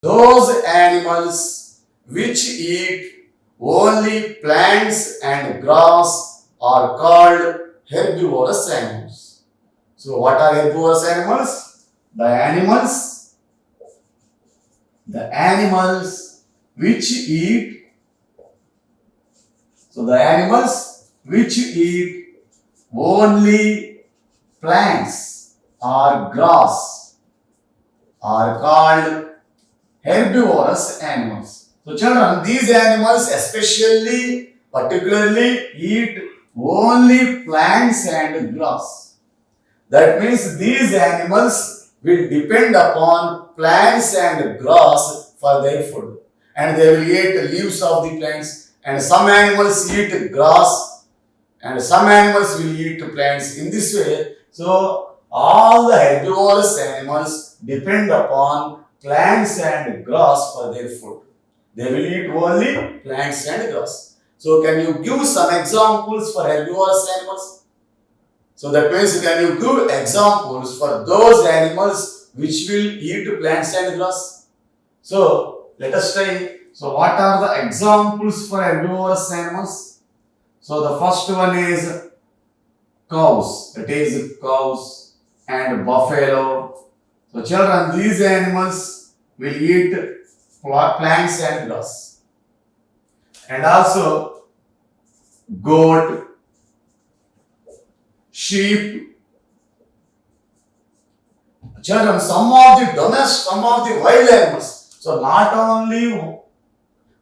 Those animals which eat only plants and grass are called herbivorous animals. So, what are herbivorous animals? The animals which eat, the animals which eat only plants or grass are called herbivorous animals. So children, these animals particularly eat only plants and grass. That means these animals will depend upon plants and grass for their food. And they will eat leaves of the plants, and some animals eat grass, and some animals will eat plants in this way. So all the herbivorous animals depend upon plants and grass for their food. They will eat only plants and grass. So can you give some examples for herbivorous animals? So that means can you give examples for those animals which will eat plants and grass? So let us try. So what are the examples for herbivorous animals? So the first one is cows. That is cows and buffalo. So children, these animals will eat plants and grass. And also goat, sheep. Children, some of the wild animals. So not only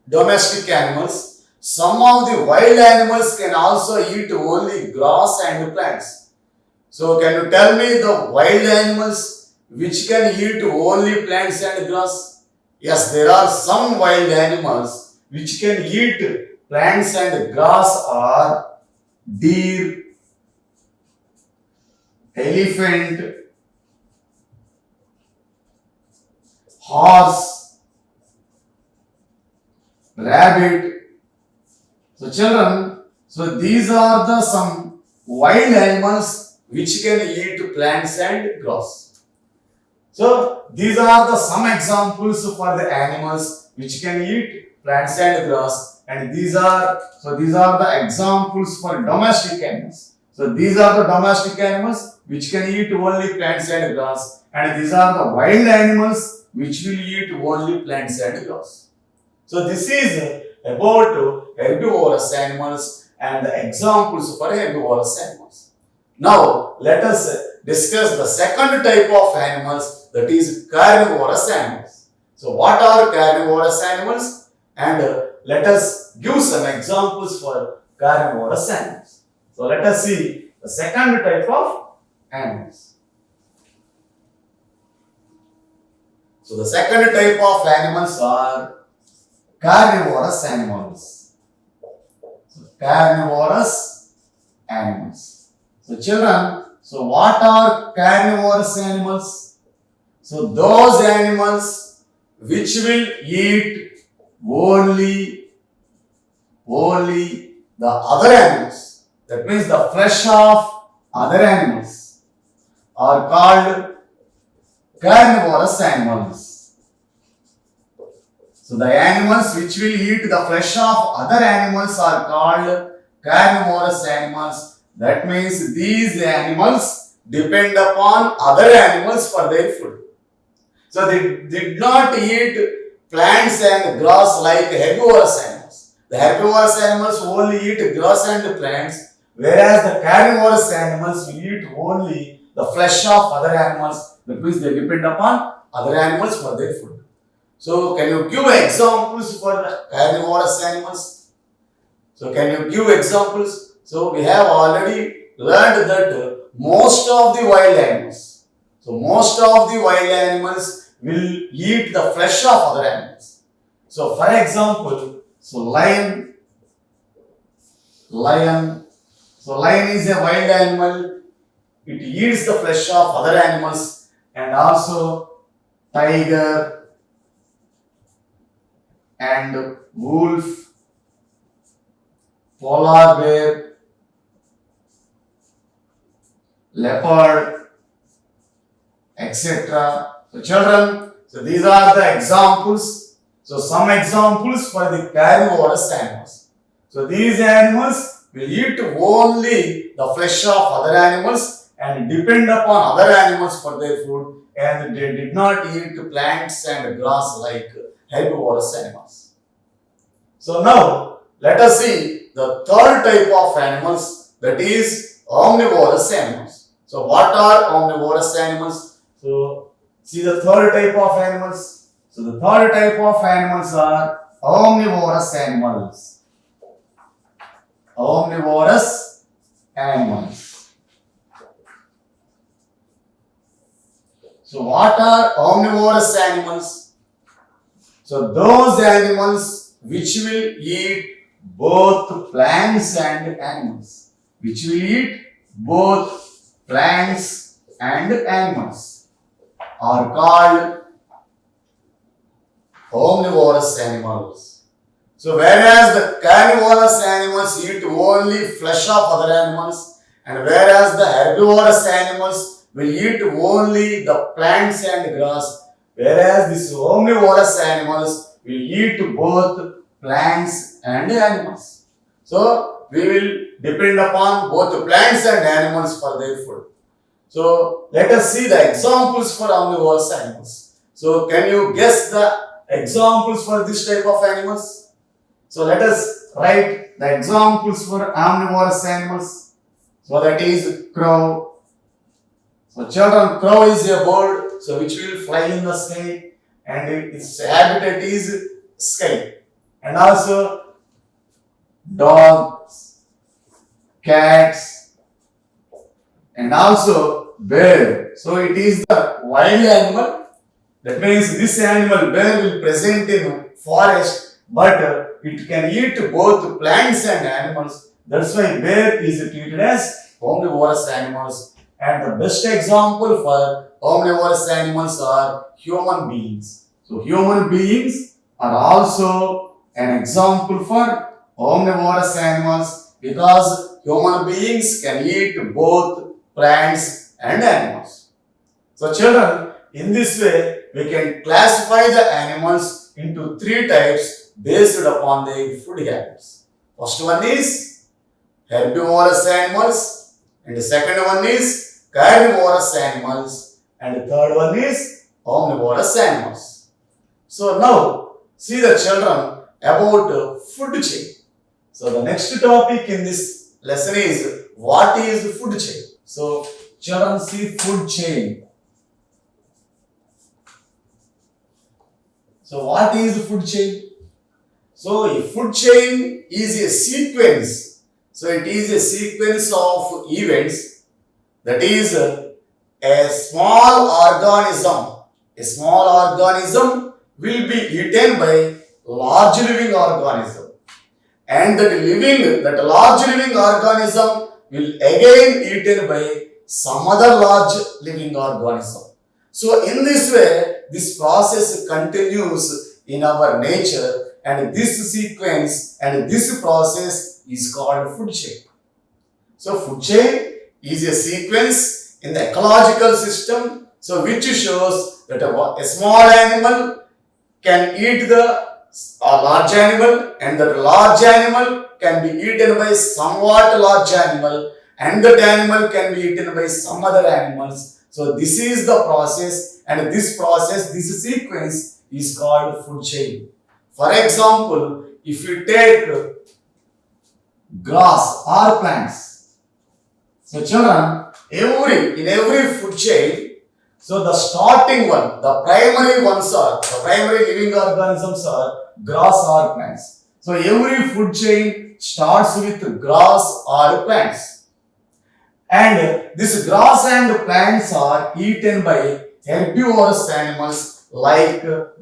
domestic animals, some of the wild animals can also eat only grass and plants. So can you tell me the wild animals which can eat only plants and grass? Yes, there are some wild animals which can eat plants and grass are deer, elephant, horse, rabbit. So children, these are the some wild animals which can eat plants and grass. So these are the some examples for the animals which can eat plants and grass, and these are the examples for domestic animals. So these are the domestic animals which can eat only plants and grass, and these are the wild animals which will eat only plants and grass. So this is about herbivorous animals and the examples for herbivorous animals. Now let us discuss the second type of animals, that is carnivorous animals. So what are carnivorous animals? And let us give some examples for carnivorous animals. So let us see the second type of animals. So the second type of animals are carnivorous animals. So carnivorous animals. So children, what are carnivorous animals? So those animals which will eat only the other animals. That means the flesh of other animals are called carnivorous animals. So the animals which will eat the flesh of other animals are called carnivorous animals. That means these animals depend upon other animals for their food. So they did not eat plants and grass like herbivorous animals. The herbivorous animals only eat grass and plants, whereas the carnivorous animals will eat only the flesh of other animals. That means they depend upon other animals for their food. So can you give examples for the carnivorous animals? So can you give examples? So we have already learned that most of the wild animals will eat the flesh of other animals. So for example, lion. So lion is a wild animal. It eats the flesh of other animals, and also tiger and wolf, polar bear, leopard, etc. So children, So these are the examples. So some examples for the carnivorous animals. So these animals will eat only the flesh of other animals and depend upon other animals for their food, and they did not eat plants and grass like herbivorous animals. So now let us see the third type of animals, that is omnivorous animals. So what are omnivorous animals? So see the third type of animals. So the third type of animals are omnivorous animals. Omnivorous animals. So what are omnivorous animals? So those animals which will eat both plants and animals. Which will eat both plants and animals are called omnivorous animals. So whereas the carnivorous animals eat only flesh of other animals, and whereas the herbivorous animals will eat only the plants and grass, whereas these omnivorous animals will eat both plants and animals. So we will depend upon both plants and animals for their food. So let us see the examples for omnivorous animals. So can you guess the examples for this type of animals? So let us write the examples for omnivorous animals. So that is crow. So children, crow is a bird, so which will fly in the sky, and its habitat is sky. And also dogs, cats, and also bear. So it is the wild animal. That means this animal, bear, will present in forest, but it can eat both plants and animals. That's why bear is treated as omnivorous animals. And the best example for omnivorous animals are human beings. So human beings are also an example for omnivorous animals because human beings can eat both plants and animals. So children, in this way, we can classify the animals into three types based upon their food habits. First one is herbivorous animals, and the second one is carnivorous animals, and the third one is omnivorous animals. So now, see the children about food chain. So the next topic in this lesson is what is food chain. So children, see food chain. So what is food chain? So a food chain is a sequence. So it is a sequence of events, that is a small organism. A small organism will be eaten by large living organism, and that large living organism will again eaten by some other large living organism. So in this way, this process continues in our nature, and this sequence and this process is called food chain. So food chain is a sequence in the ecological system, so which shows that a small animal can eat the large animal, and that large animal can be eaten by somewhat large animal, and that animal can be eaten by some other animals. So this is the process, and this process, this sequence is called food chain. For example, if you take grass or plants, so children, in every food chain, so the starting one, the primary living organisms are grass or plants. So every food chain starts with grass or plants. And this grass and plants are eaten by herbivorous animals like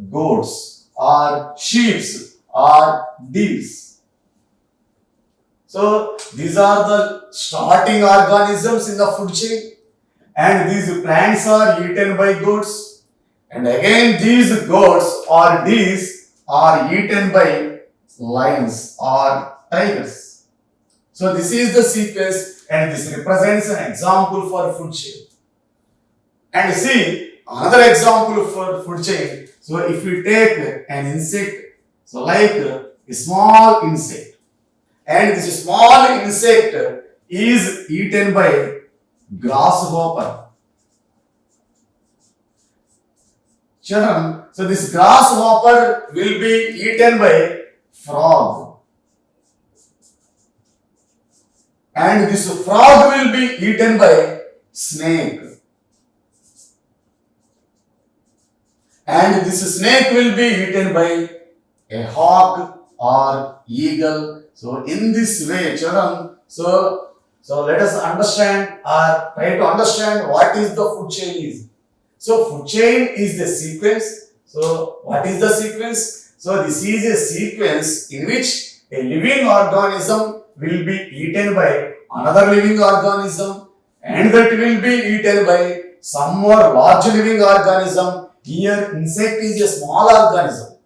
goats or sheep or deers. So these are the starting organisms in the food chain, and these plants are eaten by goats, and again these goats or deers are eaten by lions or tigers. So this is the sequence, and this represents an example for food chain. And see, another example for food chain. So if we take an insect, so like a small insect, and this small insect is eaten by grasshopper. Children, so this grasshopper will be eaten by frog, and this frog will be eaten by snake, and this snake will be eaten by a hawk or eagle. So in this way, children, so let us understand or try to understand what is the food chain is. So food chain is the sequence. So what is the sequence? So this is a sequence in which a living organism will be eaten by another living organism, and that will be eaten by some more large living organism. Here insect is a small organism,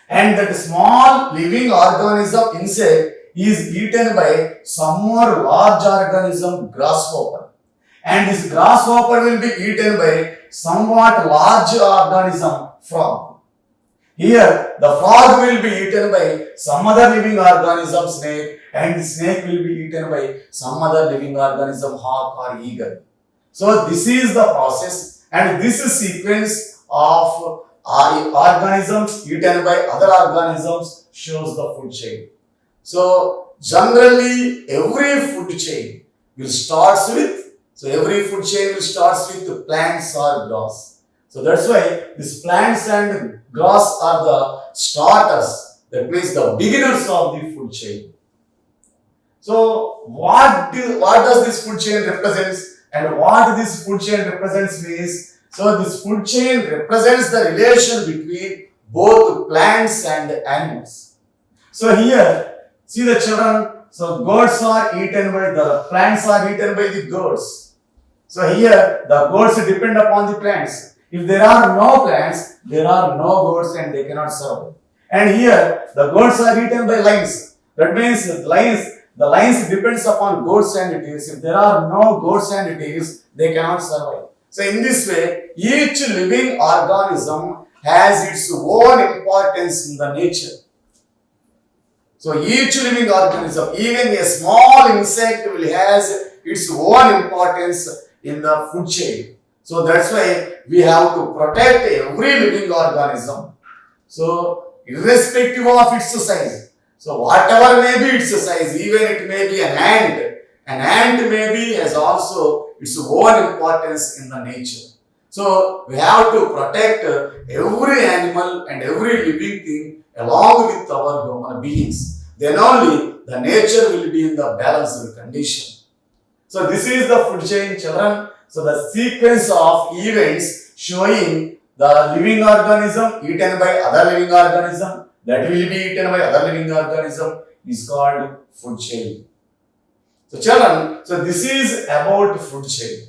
and that small living organism insect is eaten by some more large organism grasshopper, and this grasshopper will be eaten by somewhat large organism frog. Here the frog will be eaten by some other living organism snake, and the snake will be eaten by some other living organism hawk or eagle. So this is the process, and this is sequence of organisms eaten by other organisms shows the food chain. So generally every food chain will starts with, every food chain will starts with plants or grass. So that's why these plants and grass are the starters, that means the beginners of the food chain. So what does this food chain represents, and what this food chain represents means, so this food chain represents the relation between both plants and animals. So here, see the children, so goats are eaten by the plants are eaten by the goats. So here the goats depend upon the plants. If there are no plants, there are no goats and they cannot survive. And here the goats are eaten by lions. That means the lions depends upon goats and deers. If there are no goats and deers, they cannot survive. So in this way, each living organism has its own importance in the nature. So each living organism, even a small insect, will has its own importance in the food chain. So that's why we have to protect every living organism. So irrespective of its size. So whatever may be its size, even it may be an ant may be has also its own importance in the nature. So we have to protect every animal and every living thing along with our human beings. Then only the nature will be in the balanced condition. So this is the food chain, children. So the sequence of events showing the living organism eaten by other living organism, that will be eaten by other living organism, is called food chain. So children, so this is about food chain.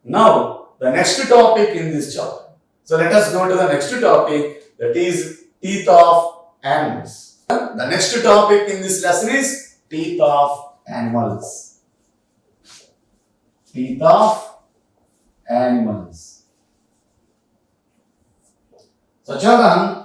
Now the next topic in this chapter. So let us go to the next topic, that is teeth of animals. The next topic in this lesson is teeth of animals. Teeth of animals. So children,